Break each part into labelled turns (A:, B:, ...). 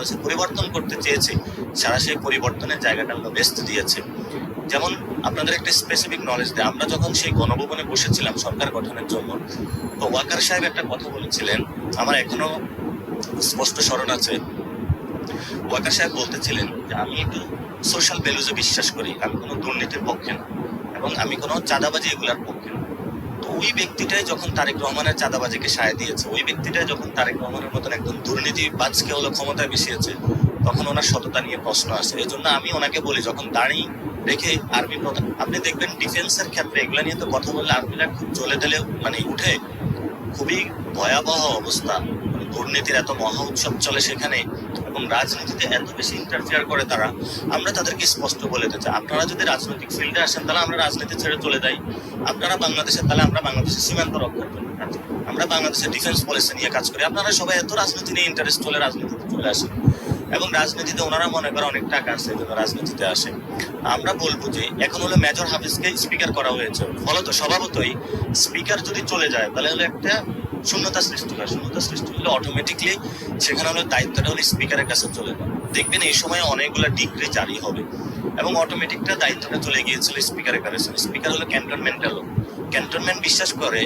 A: হচ্ছে পরিবর্তন করতে চেয়েছে, সারা সেই পরিবর্তনের জায়গাটা হলো বেস্ট দিয়েছে। যেমন আপনাদের একটা স্পেসিফিক নলেজ দেয়, আমরা যখন সেই গণভবনে বসেছিলাম সরকার গঠনের জন্য, তো ওয়াকার সাহেব একটা কথা বলেছিলেন, আমার এখনো স্পষ্ট স্মরণ আছে। ওয়াকার সাহেব বলতেছিলেন যে আমি একটু সোশ্যাল ভ্যালুজে বিশ্বাস করি, আমি কোনো দুর্নীতির পক্ষে না এবং আমি কোনো চাঁদাবাজি এগুলার পক্ষে না। তো ওই ব্যক্তিটাই যখন তারেক রহমানের চাঁদাবাজিকে সায় দিয়েছে, ওই ব্যক্তিটাই যখন তারেক রহমানের মতন একজন দুর্নীতিবাজকে হলো ক্ষমতায় বসিয়েছে, তখন ওনার সততা নিয়ে প্রশ্ন আসে। এই জন্য আমি ওনাকে বলি, যখন দাঁড়িয়ে রেখে আর্মি প্রধান, আপনি দেখবেন ডিফেন্সের ক্ষেত্রে এগুলা নিয়ে তো কথা বললে আর্মিরা খুব জ্বলে ঢেলে মানে উঠে, খুবই ভয়াবহ অবস্থা। দুর্নীতির এত মহা উৎসব চলে সেখানে এবং রাজনীতিতে এত বেশি ইন্টারফেয়ার করে তারা। আমরা তাদেরকে স্পষ্ট বলে দিতে চাই, আপনারা যদি রাজনৈতিক ফিল্ডে আসেন তাহলে আমরা রাজনীতি ছেড়ে চলে যাই, আপনারা বাংলাদেশে তাহলে আমরা বাংলাদেশের সীমান্ত রক্ষার জন্য কাজ করি, আমরা বাংলাদেশের ডিফেন্স পলিসি নিয়ে কাজ করি, আপনারা সবাই এত রাজনীতি নিয়ে ইন্টারেস্ট হলে রাজনীতিতে চলে আসেন। এবং রাজনীতিতে ওনারা মনে করে অনেক টাকা আছে এই জন্য রাজনীতিতে আসে। আমরা বলবো যে এখন হলো মেজর হাফিজকে স্পিকার করা হয়েছে, ফলত স্বভাবতই স্পিকার যদি চলে যায় তাহলে হলো একটা শূন্যতা সৃষ্টি হয়, শূন্যতা সৃষ্টি হলে অটোমেটিকলি সেখানে হলো দায়িত্বটা হলো স্পিকারের কাছে চলে যায়। দেখবেন এই সময় অনেকগুলো ডিগ্রি জারি হবে এবং অটোমেটিকটা দায়িত্বটা চলে গিয়েছিল স্পিকারের কাছে। স্পিকার হলো ক্যান্টনমেন্টের লোক, ক্যান্টনমেন্ট বিশ্বাস করে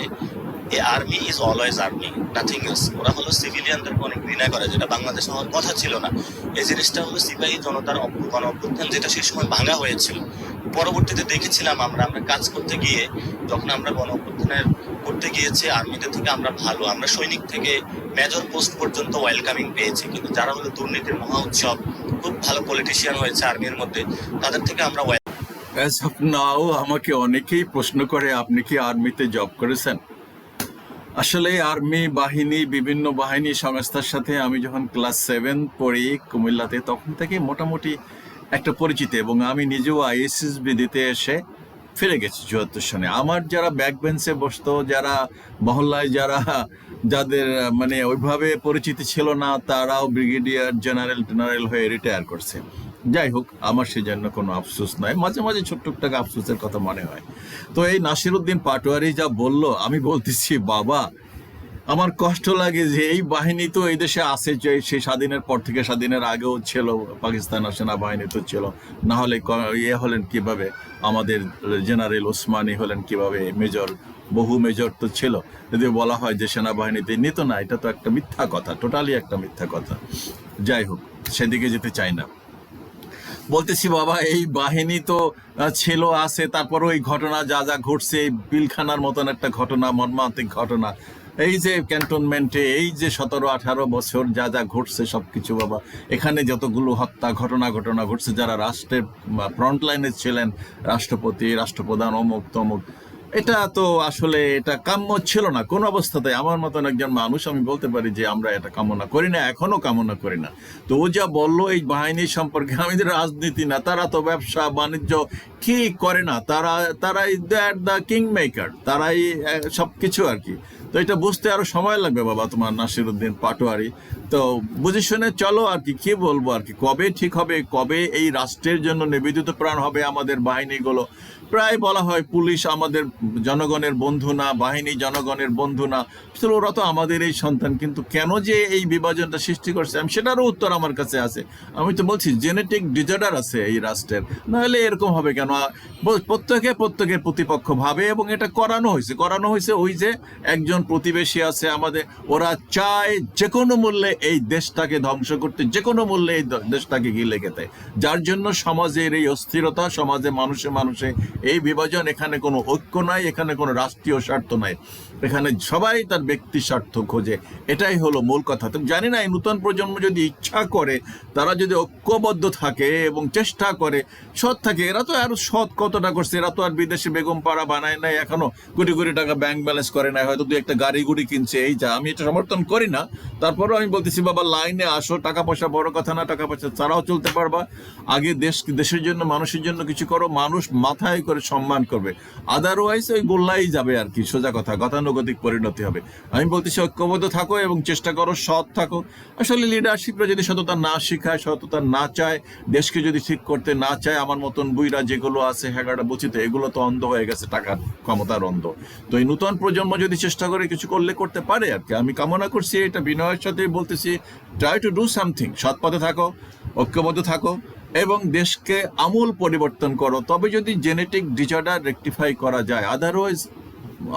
A: army is always army, nothing else. ওরা হলো সিভিলিয়ানদেরকে অনেক ঘৃণা করে, যেটা বাংলাদেশে হওয়ার কথা ছিল না। এই জিনিসটা হলো সিপাহী জনতার গণ অভ্যুত্থান, যেটা সেই সময় ভাঙা হয়েছিল। পরবর্তীতে দেখেছিলাম আমরা কাজ করতে গিয়ে, যখন আমরা গণ অভ্যুত্থানের করতে গিয়েছি, আর্মিদের থেকে আমরা ভালো, আমরা সৈনিক থেকে মেজর পোস্ট পর্যন্ত ওয়েলকামিং পেয়েছি। কিন্তু যারা হলো দুর্নীতির মহা উৎসব, খুব ভালো পলিটিশিয়ান হয়েছে আর্মির মধ্যে, তাদের থেকে আমরা
B: অ্যাজ অফ নাও আমাকে অনেকেই প্রশ্ন করে আপনি কি আর্মিতে জব করেছেন। আসলে আর্মি বাহিনী, বিভিন্ন বাহিনী সংস্থার সাথে আমি যখন ক্লাস 7 পড়ি কুমিল্লাতে, তখন থেকে মোটামুটি একটা পরিচিত, এবং আমি নিজেও আইএসএসবি দিতে এসে ফিরে গেছি 74 সনে। আমার যারা ব্যাক বেঞ্চে বসতো, যারা মহল্লায় যাদের মানে ওইভাবে পরিচিতি ছিল না, তারাও ব্রিগেডিয়ার জেনারেল হয়ে রিটায়ার করছে। যাই হোক, আমার সেজন্য কোনো আফসোস নাই, মাঝে মাঝে ছোট্ট টাকা আফসোসের কথা মনে হয়। তো এই নাসিরউদ্দিন পাটোয়ারি যা বলল, আমি বলতেছি বাবা, আমার কষ্ট লাগে যে এই বাহিনী তো এই দেশে আছে, যে সেই স্বাধীনের পর থেকে, স্বাধীনের আগেও ছিল, পাকিস্তান সেনাবাহিনী তো ছিল, না হলে ইয়ে হলেন কিভাবে, আমাদের জেনারেল ওসমানী হলেন কিভাবে, মেজর, বহু মেজর তো ছিল। যদি বলা হয় যে সেনাবাহিনীতে নিত না, এটা তো একটা মিথ্যা কথা, টোটালি একটা মিথ্যা কথা। যাই হোক, সেদিকে যেতে চাই না। বলতেছি বাবা, এই বাহিনী তো ছিল, আছে, তারপর ওই ঘটনা যা যা ঘটছে, এই পিলখানার মতন একটা ঘটনা, মর্মান্তিক ঘটনা, এই যে ক্যান্টনমেন্টে এই যে 17-18 বছর যা যা ঘটছে সবকিছু বাবা, এখানে যতগুলো হত্যা ঘটনা ঘটছে, যারা রাষ্ট্রের ফ্রন্ট লাইনে ছিলেন, রাষ্ট্রপতি, রাষ্ট্রপ্রধান, অমুক তমুক, এটা তো আসলে এটা কাম্য ছিল না কোনো অবস্থাতে। আমার মতন একজন মানুষ, আমি বলতে পারি যে আমরা এটা কামনা করি না, এখনো কামনা করি না। তো ও যা বললো এই বাহিনী সম্পর্কে, আমাদের রাজনীতি না, তারা তো ব্যবসা বাণিজ্য কি করে না, তারাই দ্য কিং মেকার, তারাই সবকিছু আর কি। তো এটা বুঝতে আরো সময় লাগবে বাবা তোমার নাসিরউদ্দিন পাটোয়ারি। তো বুঝে শুনে চলো আর কি বলবো আর কি, কবে ঠিক হবে, কবে এই রাষ্ট্রের জন্য নিবেদিত প্রাণ হবে আমাদের বাহিনীগুলো। প্রায় বলা হয় পুলিশ আমাদের জনগণের বন্ধু না, বাহিনী জনগণের বন্ধু না, আসলে ওরা তো আমাদের এই সন্তান। কিন্তু কেন যে এই বিভাজনটা সৃষ্টি করছে, আমি সেটারও উত্তর আমার কাছে আছে। আমি তো বলছি জেনেটিক ডিজঅর্ডার আছে এই রাষ্ট্রের, নাহলে এরকম হবে কেন? প্রত্যেকে প্রতিপক্ষ ভাবে, এবং এটা করানো হয়েছে। ওই যে একজন প্রতিবেশী আছে আমাদের, ওরা চায় যে কোনো মূল্যে এই দেশটাকে ধ্বংস করতে, যে কোনো মূল্যে এই দেশটাকে গিলে খেতে, যার জন্য সমাজের এই অস্থিরতা, সমাজে মানুষে এই বিভাজন। এখানে কোনো ঐক্য নাই, এখানে কোনো রাষ্ট্রীয় স্বার্থ নাই, এখানে সবাই তার ব্যক্তি স্বার্থ খোঁজে। এটাই হলো মূল কথা। তো জানি না এই নতুন প্রজন্ম যদি ইচ্ছা করে, তারা যদি ঐক্যবদ্ধ থাকে এবং চেষ্টা করে, সৎ থাকে, এরা তো আর সৎ কতটা করছে, এরা তো আর বিদেশে বেগম পাড়া বানায় নাই, এখনো কোটি কোটি টাকা ব্যাংক ব্যালেন্স করে নাই, হয়তো 2-1টা গাড়ি গুড়ি কিনছে, এই যা। আমি এটা সমর্থন করি না, তারপরেও আমি বলতেছি বাবা, লাইনে আসো, টাকা পয়সা বড় কথা না, টাকা পয়সা ছাড়াও চলতে পারবা। আগে দেশের জন্য, মানুষের জন্য কিছু করো, মানুষ মাথায় করে সম্মান করবে, আদারওয়াইজ ওই গোল্লাই যাবে আর কি, সোজা কথা, গতানুগতিক পরিণতি হবে। আমি বলতেছি ঐক্যবদ্ধ থাকো এবং চেষ্টা করো, সৎ থাকো। আসলে লিডারশিপরা যদি সততা না শিখায়, সততা না চায়, দেশকে যদি ঠিক করতে না চায়, আমার মতন বুইরা যেগুলো আছে, হ্যাগাটা বুঝিতে, এগুলো তো অন্ধ হয়ে গেছে, টাকার ক্ষমতার অন্ধ। তো এই নতুন প্রজন্ম যদি চেষ্টা করে কিছু করতে পারে আর কি, আমি কামনা করছি, এটা বিনয়ের সাথে বলতেছি। বলতেছি ট্রাই টু ডু সামথিং, সৎ পথে থাকো, ঐক্যবদ্ধ থাকো এবং দেশকে আমূল পরিবর্তন করো। তবে যদি জেনেটিক ডিসঅর্ডার রেকটিফাই করা যায়, আদারওয়াইজ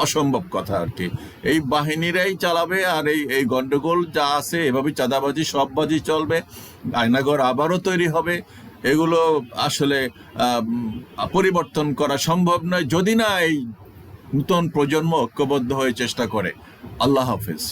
B: অসম্ভব কথা আর কি। এই বাহিনীরাই চালাবে, আর এই গন্ডগোল যা আছে এভাবে চাঁদাবাজি সববাজি চলবে, আয়নাঘর আবারও তৈরি হবে। এগুলো আসলে পরিবর্তন করা সম্ভব নয় যদি না এই নতুন প্রজন্ম ঐক্যবদ্ধ হয়ে চেষ্টা করে। আল্লাহ হাফেজ।